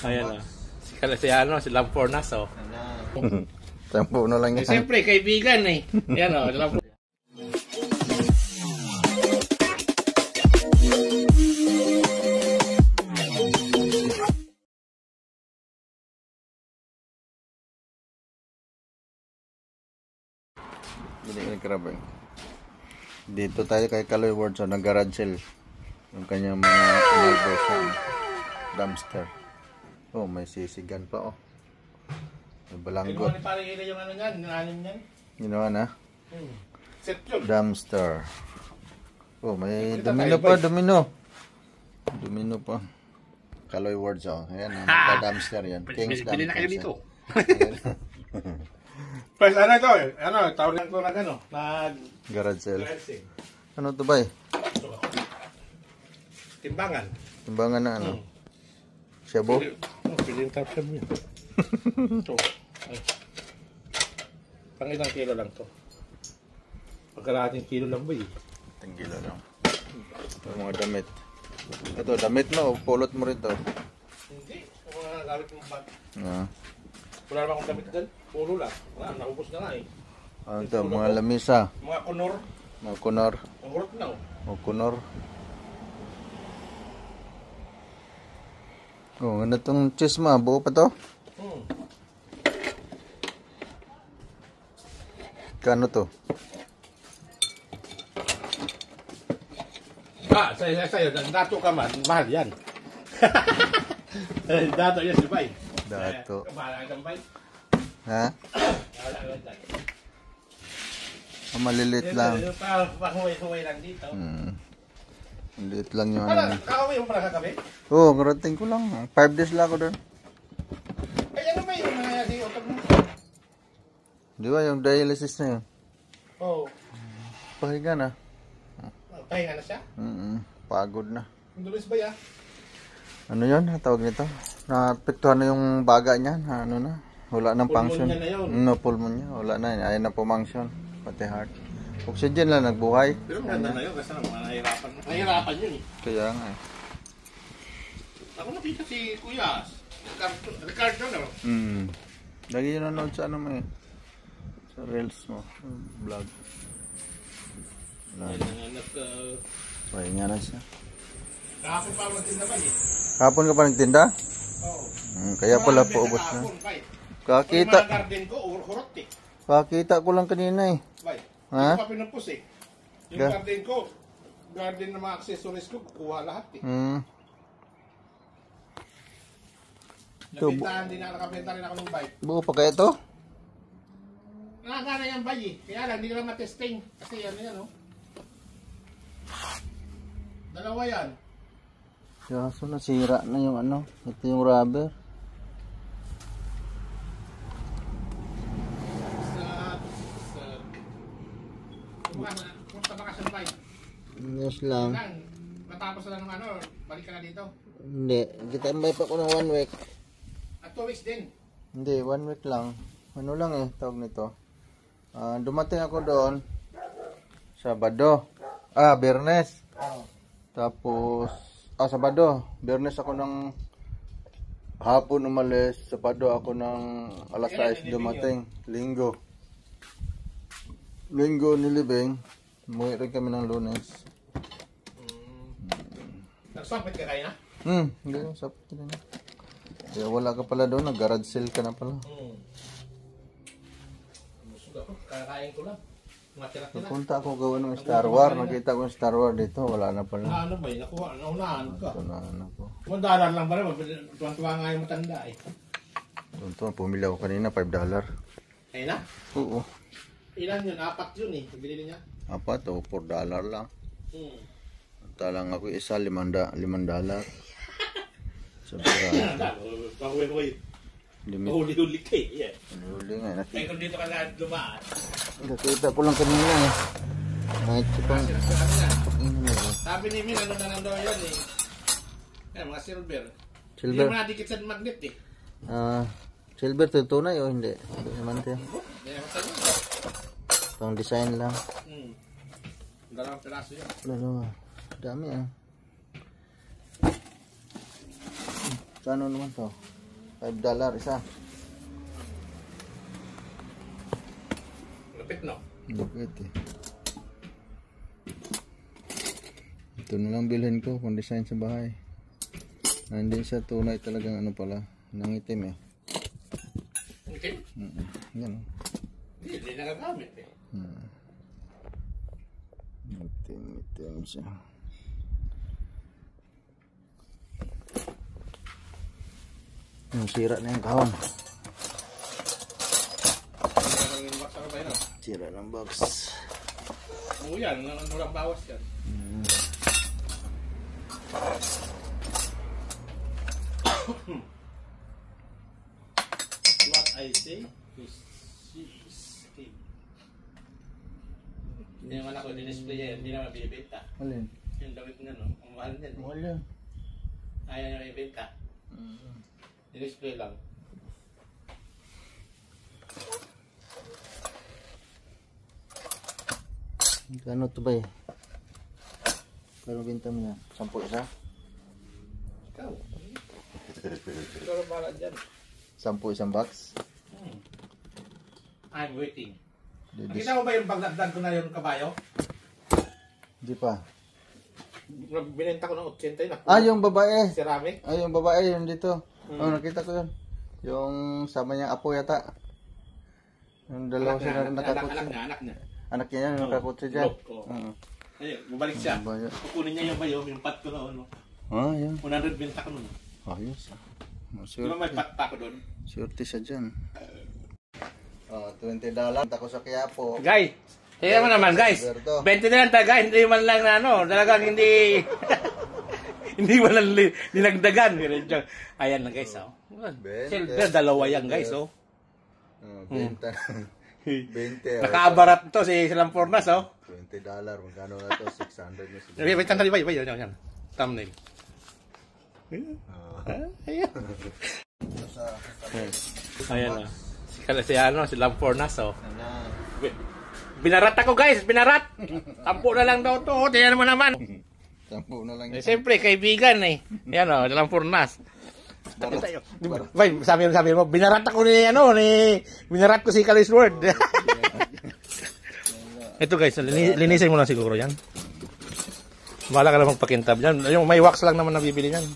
Ayan o. Si ano, si Lampornas o. Tampo na lang yan. Siyempre, kaibigan eh. Ayan o, Lampornas. Dito tayo kay Kaloy Ward sa nag-garage sale. Yung kanyang mga version dumpster. Oh, may sisigan pa oh. May balanggot. Parang yung ano niyan, nananim niyan. Ginawa na? Dumpster. Oh, may Ito domino pa, domino. Domino pa. Kaloy Ward oh. Ayan, dumpster yan. King's Dumpster. Pili na kayo dito. Pues ano ito eh? Ano, tawag lang ito na gano'n? Garage sale. Ano ito ba eh? Timbangan. Timbangan na ano? Shabu? Pili yung top shabu yun. Ito. Pang ilang kilo lang to? Pagkalahating kilo lang ba eh? Ilang kilo lang. Ito mga damit. Ito, damit mo. Pulot mo rin to. Hindi. Mga gamit mong bag. Wala naman akong damit dyan. Puro lang. Wala, nakubos na nga eh. Ano ito? Mga lamisa. Mga kunor. Mga kunor. Mahurot na oh. Mga kunor. Oh, ano itong chisma? Buo pa to? Kano to? Sa'yo. Dato ka man. Mahal yan. Dato yan si Bay. Dato. Mahal ang Bay. Ha? Maliliit lang. Pahuway lang dito. Maliliit lang yung ano. Kakaway mo pala kagabi? Oo, karating ko lang. 5 days lang ako doon. Ay, ano ba yung nangyayari sa utak mo? Di ba yung dialysis na yun? Oo. Pahinga na. Pahinga na siya? Pagod na. Indulis ba ya? Ano yun? Tawag nito? Napektuhan na yung baga niya. Ano na? Wala nang function. Pulmonya na yun. No, pulmonya. Wala na. Ayaw na pumunction. Pati heart. Oxygen lang nagbuhay. Pero maganda na yun kasi nahihirapan. Nahihirapan yun eh. Kaya nga eh. Ako nakita si Kuya. Ricardo na. Lagi yun nanood sa ano mo eh. Sa reels mo. Vlog. Pahinga na siya. Kahapon pa magtinda ba eh? Kahapon ka pa nagtinda? Oo. Kaya pala paubos na. Kakita. Yung mga garden ko, hurot eh. Kakita ko lang kanina eh. Bay, ha? hindi ko pa pinampus eh. Yung garden ko, garden na mga accessories ko, kuha lahat eh. Nabintahan din na, nakabenta rin ako ng bike. Buo pa kaya ito? Nakagana yung bike eh. Kaya lang, hindi ko lang matesting. Kasi ano yan oh. Dalawa yan. Kaso nasira na yung ano. Ito yung rubber. Punta ba ka sa bike? Yes lang. Matapos na ng ano, balik ka na dito? Hindi. Kita mbay pa ko ng 1 week. At 2 weeks din? Hindi, 1 week lang. Ano lang eh, tawag nito. Dumating ako doon. Sabado. Biyernes. Tapos, Sabado. Biyernes ako ng hapon umalis. Sabado ako ng alas 6 dumating. Linggo nilibing. Umuwi rin kami ng Lunes. Nagsapit ka kayo na? Hindi, sapit ka na. Kaya wala ka pala doon, nag-garage sale ka na pala. Busog ako, kakain ko lang. Napunta ako gawa ng Star Wars, nakita ko yung Star Wars dito, wala na pala. Ano ba, nakuha, naunahan ka. Naunahan ako. $1 lang pala, tuwan-tuwa nga yung matanda eh. Tuwan-tuwa, pumili ako kanina, $5. Ayun na? Oo. Ilan yun? 4 yun eh, binili niya. 4 o $4 lang. Talang ako isa, $5. Sobrang. Pahuwi-huwi. Mahuli-huli ka eh. Mahuli nga. Kaya kung dito ka na dumaan. Nakita ko lang kanina eh. Nakita ko lang. Sabi ni Min, ano na lang daw yan eh. Mga silver. Hindi mo nadikit sa magnet eh. Silver tunay o hindi? Hindi naman ito. Pang design lang. Dalawang piraso yan. Dalawa. Dami ah. Kano naman to? $5 isa. Lupit, no? Lupit eh. Ito na lang bilhin ko pang design sa bahay. Hindi siya tunay talagang ano pala. Nangitim eh. Okay. Yan. Hindi nagagamit eh. Itim siya. Sira na yung kahon. Sira ng box. Oo yan, walang bawas yan. What I say is escape. Hindi naman ako din-display yan, hindi naman binibenta. Alin? Yung damit nga no, ang mahal niyan. Mahal yan. Ayaw niya ibenta. Din-display lang. Kano to ba eh? Kano binta mo yan? 10 isa? Ikaw. Ikaw ang bahala dyan. 10 isang box? I'm waiting. Nakita mo ba yung pagdagdag ko na yung kabayo? Hindi pa. Binenta ko ng 80 na. Ah, yung babae. Ceramic. Ah, yung babae yun dito. Oh, nakita ko yun. Yung sama niyang apo yata. Yung dalawa sila nakakutsi. Anak niya. Anak niya yung nakakutsi dyan. Ayun, bumalik siya. Kukunin niya yung bayo, yung pot ko noon. Ah, yan. 100 benta ko noon. Ayos. Di ba may pot pa ko doon? Swerte siya dyan. $20 ako sa Quiapo. Guys, tingnan mo naman guys. 20 na lang tayo guys. Hindi man lang na ano. Talagang hindi... hindi man lang dinagdagan. Ayan na guys. Oh. Silver, dalawa yan guys. Oh. Benta. 20. Nakaabarat to si Lampornas. Oh. $20. Magkano na to? 600 na siguro. Wait, tantali ba? Yan. Thumbnail. Ayan na. Si Lampornas. Oh. Binarat ako guys, binarat. 10 na lang daw to. Tingnan mo naman. 10 na lang. Siyempre, kaibigan eh. Yan o, Lampornas. Sabi mo, binarat ako binarat ko si Kalis Word. Ito guys, linisin mo lang siguro yan. Bahala ka lang magpakintab yan. Yung may wax lang naman nabibili yan.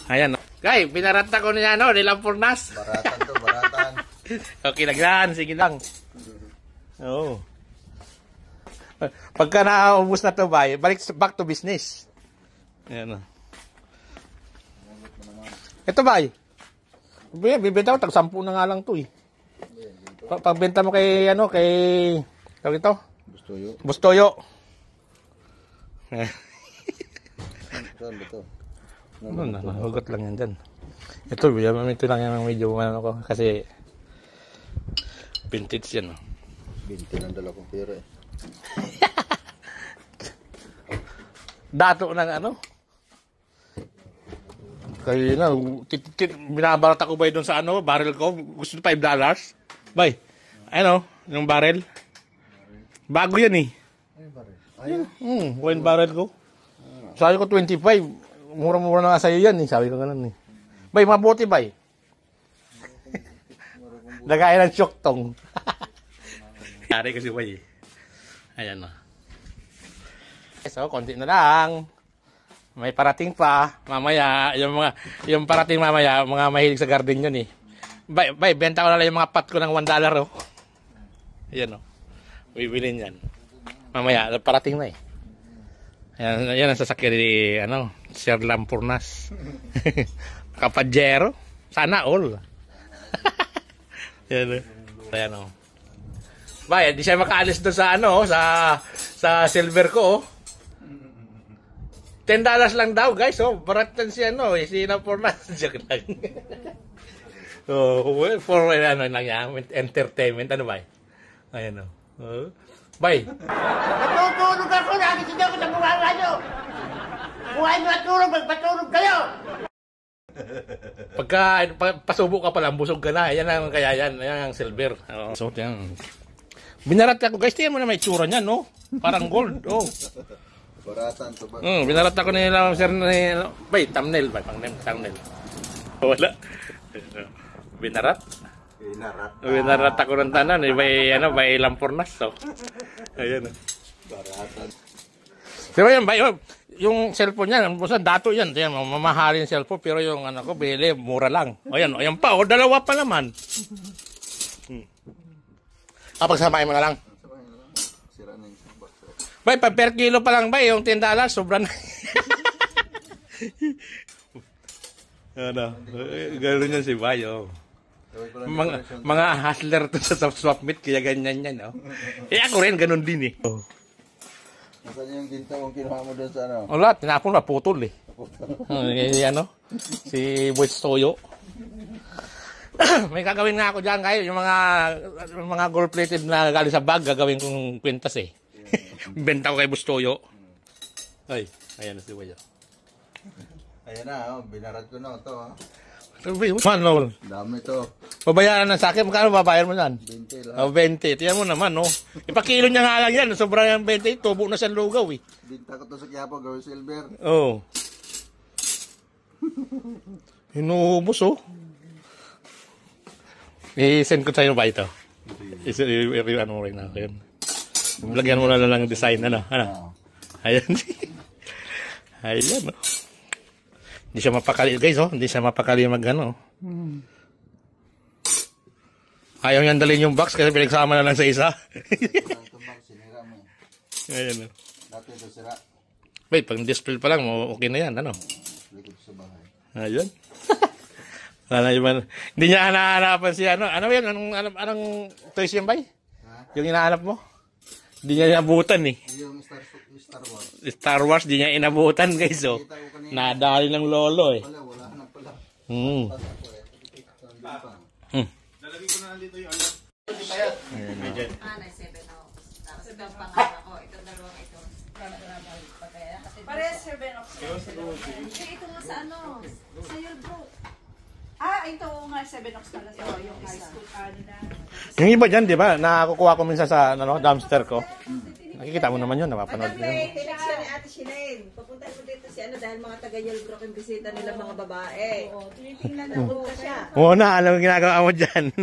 Ayan. Guys, binarat ako ni Lampornas. Baratan to, baratan. Okay lang yan, sige lang. Oo. Pagka naubos na to, back to business. Ayan o. Ito bay. Bibenta ko, tag-10 na nga lang to eh. Pagbenta mo kay, tawag ito? Bustoyo. Saan ba to? Hugot lang yan dyan. Ito lang yan ang medyo ko kasi vintage yan. Vintage ng dala kong pera eh. Dato ng kaya na, binabarat ako ba doon sa barrel ko? Gusto $5? Bay, yung barrel. Bago yan eh. Ay, barrel. Ayun. Wine barrel ko. Sabi ko 25. Mura-mura na nga sa'yo yan eh. Sabi ko ganun eh. Bay, mabuti bay. Lagay ng syoktong. Kari kasi bay eh. Ayan na. So, konti na lang. May parating pa. Mamaya, yung parating mamaya, mga mahilig sa garden yun eh. Bay, benta ko na lang yung mga pot ko ng $1 oh. Ayan oh. Bibilin yan. Mamaya, parating na eh. Yan ang sasakyan ni Sir Lampornas. Kapajero. Sana all. Yan. Ayan o. Bay, di siya makaalis doon sa silver ko oh. $10 lang daw guys oh. Baratan si si Lampornas. Joke lang. For lang yan, entertainment ba? Ayan o. Bay. Natutulog ako, nakikita ko sa buwanga nyo. Buhay nyo at tulog, magpatulog kayo. Pagka pasubo ka pa lang, busog ka na. Yan ang kaya yan. Yan ang silver. So, yan. Binarat ako. Guys, tingnan mo na may tsura niyan, no? Parang gold. Oh. Baratan to ba? Binarat ako nila, sir, bay, thumbnail. Thumbnail. Wala. Binarat. Inarat. Binarat ako ng tanan. May, may lampornas. So. Ayan. Baratan. Pero yan, yung cellphone niya, dato yan. Yan, mamahalin cellphone. Pero yung ko, bili, mura lang. Ayan, ayan pa. O, dalawa pa naman. Pagsamahin mo na lang. Sira na yung box. Bay, per kilo pa lang, bay. Yung $10, sobra na. Ano, gano'n yan si Bayo. Mga hustler to sa swap meet, kaya ganyan yan, no? Ako rin, gano'n din, eh. Nasaan yung ginto kung kinuha mo doon sa ano? Wala, tinapon na, putol, eh. Si Boys Toyo. May gagawin nga ako dyan, kayo. Yung mga gold-plated na galing sa bag, gagawin kong kwintas, eh. Benta ko kay Boys Toyo. Ay, ayan na si Bayo. Ayan na, binarad ko na ito. Manol. Dami ito. Pabayaran na sa akin, magkano babayar mo yan? 20 lang. 20. Tiyan mo naman, no? Ipakilo niya nga lang yan. Sobrang yung 20. Tubo na sa lugaw, eh. Binta ko to sa Quiapo, gawin silver. Oo. Inuubos, oh. I-send ko sa'yo ba ito? I-ano mo rin ako yun. Lagyan mo na lang yung design, ano? Ayan. Ayan, no? Hindi siya mapakali, guys, oh. Hindi siya mapakali mag-ano. Ayaw niyang dalhin yung box kasi pinagsama na lang sa isa. Sinira mo. Ayan, oh. Dati ito sira. Wait, pag display pa lang, okay na yan, ano? Likod sa bahay. Ayun. Wala naman. Hindi niya hanahanapan si ano. Ano yan? Anong toys yan, bay? Yung hinahanap mo? Hindi niya inabutan, eh. Yung Star Wars. Star Wars, di niya inabutan, guys, oh. Nadali ng lolo, eh. Wala na pala. Lalagay ko na lang dito yung ano. Nai 7 ox. Tapos ito ang pangalawa ko. Ito dalawang ito. Parehas 7 ox. Ito nga sa ano? Sa your bro. Ito nga 7 ox pala sa yung high school nila. Yung iba dyan, di ba? Nakukuha ko minsan sa dumpster ko. Nakikita mo naman yun, napapanood ko yun. Tinig siya ni Ate Shinain. Papunta ko dito si ano dahil mga taga-Yelbrook ang bisita nila mga babae. Oo, tinitingnan na punta siya. Oo na, alam mo ginagawa mo dyan.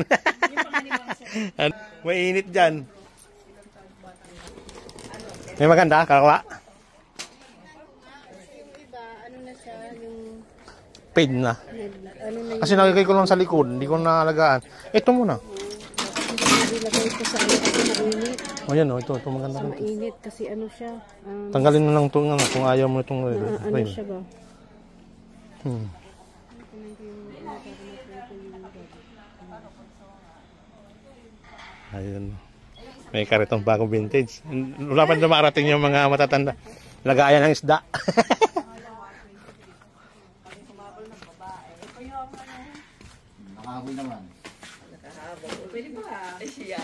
Mainit dyan. May maganda, kakawa? Yung iba, ano na siya, yung Paid na. ano na Kasi nakikay ko lang sa likod, hindi ko nalagaan. Ito muna. nilagay ko sa ano kasi mainit. O yan, ito maganda rin. Mainit kasi ano siya. Tanggalin mo lang ito kung ayaw mo itong Ano siya ba? Ayun. May karitong bagong vintage. Wala pa dumarating yung mga matatanda. Lagayan ng isda. Nakahabol naman. Nakahabol. Pwede ba? Siya.